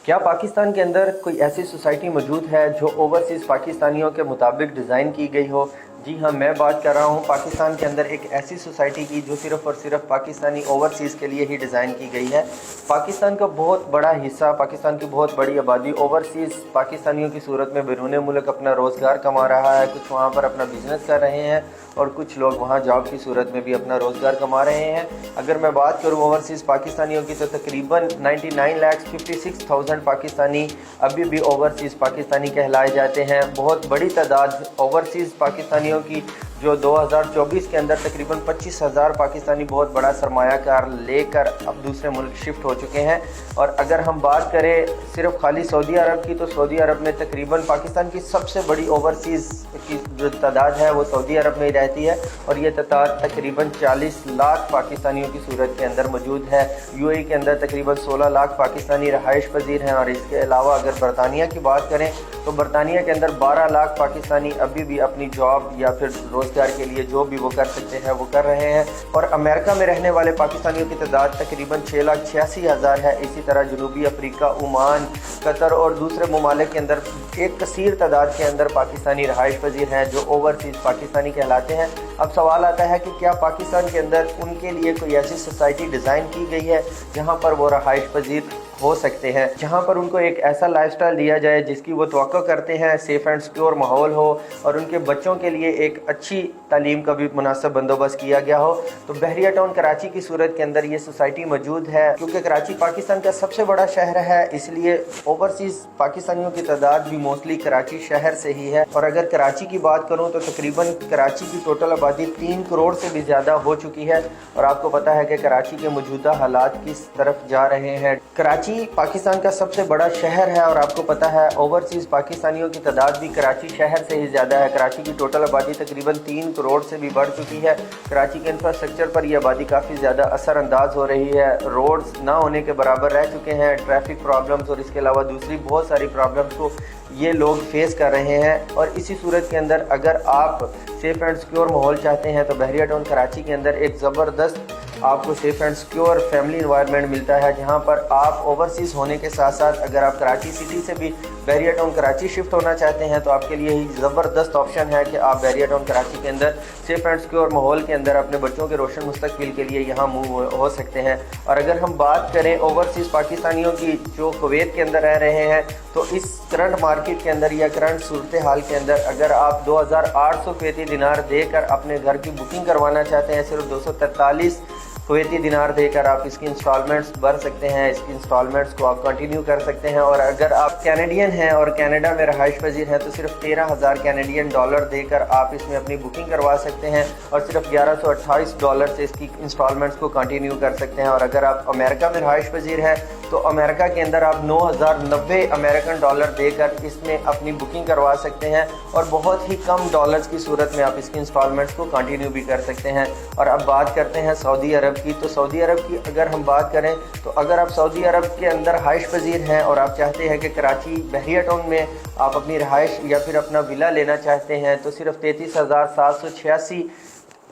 क्या पाकिस्तान के अंदर कोई ऐसी सोसाइटी मौजूद है जो ओवरसीज़ पाकिस्तानियों के मुताबिक डिज़ाइन की गई हो? जी हाँ, मैं बात कर रहा हूँ पाकिस्तान के अंदर एक ऐसी सोसाइटी की जो सिर्फ़ और सिर्फ पाकिस्तानी ओवरसीज़ के लिए ही डिज़ाइन की गई है। पाकिस्तान का बहुत बड़ा हिस्सा, पाकिस्तान की बहुत बड़ी आबादी ओवरसीज़ पाकिस्तानियों की सूरत में बैरून मुल्क अपना रोज़गार कमा रहा है। कुछ वहाँ पर अपना बिज़नेस कर रहे हैं और कुछ लोग वहाँ जॉब की सूरत में भी अपना रोज़गार कमा रहे हैं। अगर मैं बात करूँ ओवरसीज़ पाकिस्तानियों की तो तकरीबन 99,56,000 पाकिस्तानी अभी भी ओवरसीज़ पाकिस्तानी कहलाए जाते हैं। बहुत बड़ी तादाद ओवरसीज़ पाकिस्तानियों की जो 2024 के अंदर तकरीबन 25,000 पाकिस्तानी बहुत बड़ा सरमायाकार लेकर अब दूसरे मुल्क शिफ्ट हो चुके हैं। और अगर हम बात करें सिर्फ खाली सऊदी अरब की, तो सऊदी अरब में तकरीबन पाकिस्तान की सबसे बड़ी ओवरसीज़ की जो तादाद है वो सऊदी अरब में ही रहती है और ये तादाद तकरीबन 40 लाख पाकिस्तानियों की सूरत के अंदर मौजूद है। यूएई के अंदर तकरीबन 16 लाख पाकिस्तानी रहाइश पजीर हैं। और इसके अलावा अगर बरतानिया की बात करें तो बरतानिया के अंदर 12 लाख पाकिस्तानी अभी भी अपनी जॉब या फिर रोज़गार के लिए जो भी वो कर सकते हैं वो कर रहे हैं। और अमेरिका में रहने वाले पाकिस्तानियों की तादाद तकरीबन 6,86,000 है। इसी तरह जनूबी अफ्रीका, ओमान, कतर और दूसरे ममालिक के अंदर एक कसीर तादाद के अंदर पाकिस्तानी रहाइश पजीर हैं जो ओवरसीज़ पाकिस्तानी कहलाते हैं। अब सवाल आता है कि क्या पाकिस्तान के अंदर उनके लिए कोई ऐसी सोसाइटी डिज़ाइन की गई है जहाँ पर वो रहाइश पजीर हो सकते हैं, जहाँ पर उनको एक ऐसा लाइफस्टाइल दिया जाए जिसकी वो तवक्को करते हैं, सेफ़ एंड सिक्योर माहौल हो और उनके बच्चों के लिए एक अच्छी तालीम का भी मुनासिब बंदोबस्त किया गया हो। तो बहरिया टाउन कराची की सूरत के अंदर ये सोसाइटी मौजूद है। क्योंकि कराची पाकिस्तान का सबसे बड़ा शहर है, इसलिए ओवरसीज़ पाकिस्तानियों की तादाद भी मोस्टली कराची शहर से ही है। और अगर कराची की बात करूँ तो तकरीबन कराची की टोटल आबादी 3 करोड़ से भी ज़्यादा हो चुकी है। और आपको पता है कि कराची के मौजूदा हालात किस तरफ जा रहे हैं। कराची पाकिस्तान का सबसे बड़ा शहर है और आपको पता है ओवरसीज़ पाकिस्तानियों की तादाद भी कराची शहर से ही ज़्यादा है। कराची की टोटल आबादी तकरीबन 3 करोड़ से भी बढ़ चुकी है। कराची के इंफ्रास्ट्रक्चर पर यह आबादी काफ़ी ज़्यादा असरअंदाज हो रही है। रोड्स ना होने के बराबर रह चुके हैं। ट्रैफिक प्रॉब्लम्स और इसके अलावा दूसरी बहुत सारी प्रॉब्लम्स को ये लोग फेस कर रहे हैं। और इसी सूरत के अंदर अगर आप सेफ़ एंड सिक्योर माहौल चाहते हैं तो बहरिया टाउन कराची के अंदर एक ज़बरदस्त आपको safe and secure family environment मिलता है, जहां पर आप ओवरसीज़ होने के साथ साथ अगर आप कराची सिटी से भी बहरिया टाउन कराची शिफ्ट होना चाहते हैं तो आपके लिए ही ज़बरदस्त ऑप्शन है कि आप बहरिया टाउन कराची के अंदर सेफ़ एंड सिक्योर माहौल के अंदर अपने बच्चों के रोशन मुस्तकबिल के लिए यहाँ मूव हो सकते हैं। और अगर हम बात करें ओवरसीज़ पाकिस्तानियों की जो कुवैत के अंदर रह रहे हैं तो इस करंट मार्केट के अंदर या करंट सूरत हाल के अंदर अगर आप 2,800 कुवैती दिनार देकर अपने घर की बुकिंग करवाना चाहते हैं, सिर्फ 243 कुवैती दिनार देकर आप इसकी इंस्टॉलमेंट्स भर सकते हैं। इसकी इंस्टॉलमेंट्स को आप कंटिन्यू कर सकते हैं। और अगर आप कैनेडियन हैं और कनाडा में रहाइश पजीर हैं तो सिर्फ 13,000 कैनेडियन डॉलर देकर आप इसमें अपनी बुकिंग करवा सकते हैं और सिर्फ $1,128 से इसकी इंस्टॉलमेंट्स को कंटिन्यू कर सकते हैं। और अगर आप अमेरिका में रहाइश पजीर हैं तो अमेरिका के अंदर आप 9,090 अमेरिकन डॉलर देकर इसमें अपनी बुकिंग करवा सकते हैं और बहुत ही कम डॉलर्स की सूरत में आप इसकी इंस्टॉलमेंट्स को कंटिन्यू भी कर सकते हैं। और अब बात करते हैं सऊदी अरब की। तो सऊदी अरब की अगर हम बात करें तो अगर आप सऊदी अरब के अंदर रहाइश पजीर हैं और आप चाहते हैं कि कराची बहरिया टाउन में आप अपनी रहाइश या फिर अपना विला लेना चाहते हैं तो सिर्फ 33,786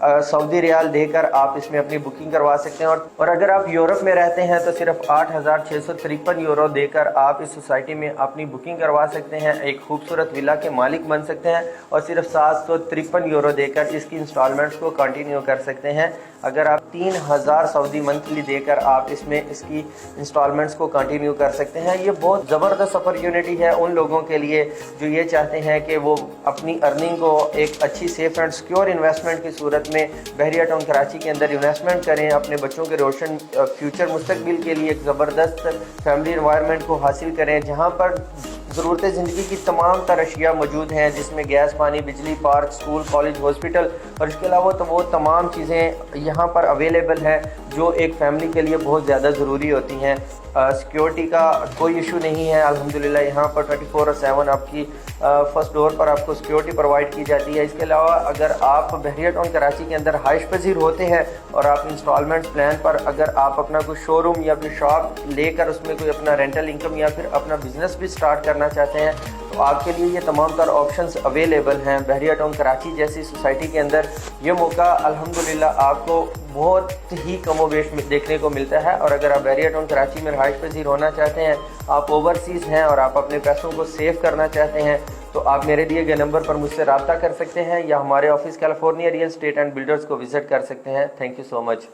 सऊदी रियाल देकर आप इसमें अपनी बुकिंग करवा सकते हैं। और अगर आप यूरोप में रहते हैं तो सिर्फ 8,653 यूरो देकर आप इस सोसाइटी में अपनी बुकिंग करवा सकते हैं, एक खूबसूरत विला के मालिक बन सकते हैं और सिर्फ 753 यूरो देकर इसकी इंस्टॉलमेंट्स को कंटिन्यू कर सकते हैं। अगर आप 3,000 सऊदी मंथली देकर आप इसमें इसकी इंस्टॉलमेंट्स को कंटिन्यू कर सकते हैं। ये बहुत ज़बरदस्त अपॉर्चुनिटी है उन लोगों के लिए जो ये चाहते हैं कि वो अपनी अर्निंग को एक अच्छी सेफ़ एंड सिक्योर इन्वेस्टमेंट की सूरत में बहरिया टाउन कराची के अंदर इन्वेस्टमेंट करें, अपने बच्चों के रोशन फ्यूचर मुस्तकबिल के लिए एक ज़बरदस्त फैमिली इन्वायरमेंट को हासिल करें जहाँ पर ज़रूरत ज़िंदगी की तमाम तर अशिया मौजूद हैं, जिसमें गैस, पानी, बिजली, पार्क, स्कूल, कॉलेज, हॉस्पिटल और इसके अलावा तो वो तमाम चीज़ें यहाँ पर अवेलेबल हैं जो एक फ़ैमिली के लिए बहुत ज़्यादा ज़रूरी होती हैं। सिक्योरिटी का कोई इशू नहीं है अल्हम्दुलिल्लाह। यहाँ पर 24/7 आपकी फर्स्ट डोर पर आपको सिक्योरिटी प्रोवाइड की जाती है। इसके अलावा अगर आप बहरिया टाउन कराची के अंदर हाइश पजीर होते हैं और आप इंस्टॉलमेंट्स प्लान पर अगर आप अपना कोई शोरूम या फिर शॉप लेकर उसमें कोई अपना रेंटल इनकम या फिर अपना बिजनेस भी स्टार्ट करना चाहते हैं तो आपके लिए ये तमाम तर ऑप्शंस अवेलेबल हैं। बहरिया टाउन कराची जैसी सोसाइटी के अंदर ये मौका अल्हम्दुलिल्लाह आपको बहुत ही कमो बेश देखने को मिलता है। और अगर आप बहरिया टाउन कराची में रहाइश पजीर होना चाहते हैं, आप ओवरसीज़ हैं और आप अपने पैसों को सेव करना चाहते हैं, तो आप मेरे दिए गए नंबर पर मुझसे रब्ता कर सकते हैं या हमारे office California real estate and builders को विज़िट कर सकते हैं। Thank you so much.